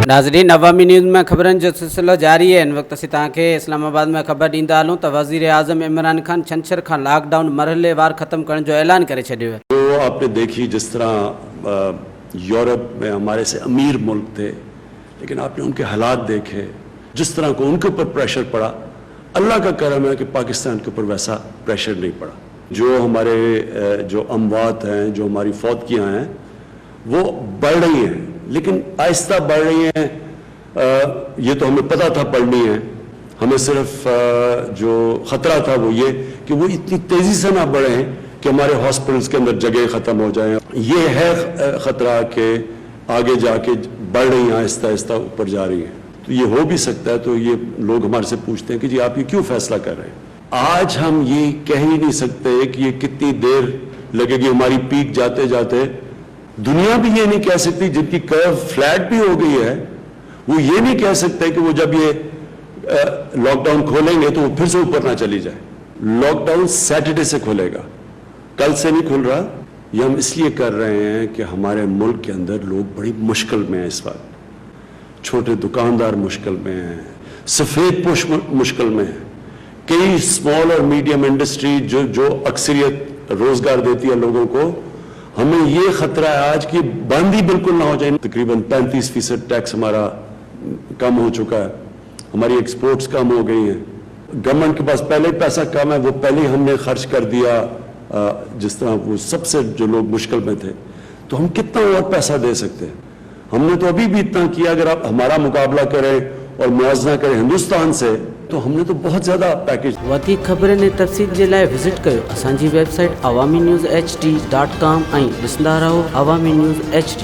नाज़रीन, अवामी न्यूज़ में ख़बरनि जो सिलसिलो जारी है। इन वक्त असीं तव्हांखे इस्लामाबाद में ख़बर ॾींदा हलूं त वज़ीर आज़म इमरान खान छंछर खां लॉकडाउन मरहलेवार ख़त्म करण जो ऐलान करे छॾियो है। तो आपने देखी जिस तरह यूरोप में हमारे से अमीर मुल्क थे, लेकिन आपने उनके हालात देखे, जिस तरह को उनके ऊपर प्रेशर पड़ा। अल्लाह का करम है कि पाकिस्तान के ऊपर वैसा प्रेशर नहीं पड़ा। जो हमारे जो अमवात हैं, जो हमारी फौतगियाँ हैं, वो बढ़ रही हैं, लेकिन आहिस्ता बढ़ रही हैं। ये तो हमें पता था बढ़नी है। हमें सिर्फ जो ख़तरा था वो ये कि वो इतनी तेज़ी से ना बढ़े कि हमारे हॉस्पिटल्स के अंदर जगह ख़त्म हो जाएं। ये है ख़तरा कि आगे जाके बढ़ रही हैं, आहिस्ता आहिस्ता ऊपर जा रही हैं। तो ये हो भी सकता है। तो ये लोग हमारे से पूछते हैं कि जी आप ये क्यों फैसला कर रहे हैं। आज हम ये कह ही नहीं सकते कि ये कितनी देर लगेगी हमारी पीक जाते जाते। दुनिया भी ये नहीं कह सकती, जिनकी कर्व फ्लैट भी हो गई है, वो ये नहीं कह सकते कि वो जब ये लॉकडाउन खोलेंगे तो वो फिर से ऊपर ना चली जाए। लॉकडाउन सैटरडे से खुलेगा, कल से नहीं खुल रहा। ये हम इसलिए कर रहे हैं कि हमारे मुल्क के अंदर लोग बड़ी मुश्किल में हैं इस वक्त। छोटे दुकानदार मुश्किल में हैं, सफ़ेद पोश मुश्किल में हैं, कई स्मॉल और मीडियम इंडस्ट्री जो अक्सरियत रोजगार देती है लोगों को। हमें ये खतरा है आज की बंद ही बिल्कुल ना हो जाए। तकरीबन 35% टैक्स हमारा कम हो चुका है, हमारी एक्सपोर्ट्स कम हो गई हैं। गवर्नमेंट के पास पहले ही पैसा कम है, वो पहले ही हमने खर्च कर दिया। जिस तरह वो सबसे जो लोग मुश्किल में थे, तो हम कितना और पैसा दे सकते हैं। हमने तो अभी भी इतना किया। अगर आप हमारा मुकाबला करें और मुआवजा करें हिंदुस्तान से, तो हमने तो बहुत ज़्यादा पैकेज। वधीक ख़बरनि ऐं तफ़सील जे लाइ विज़िट कयो असांजी वेबसाइट awamiNewsHD.com ऐं ॾिसंदा रहो अवामी न्यूज़ HD।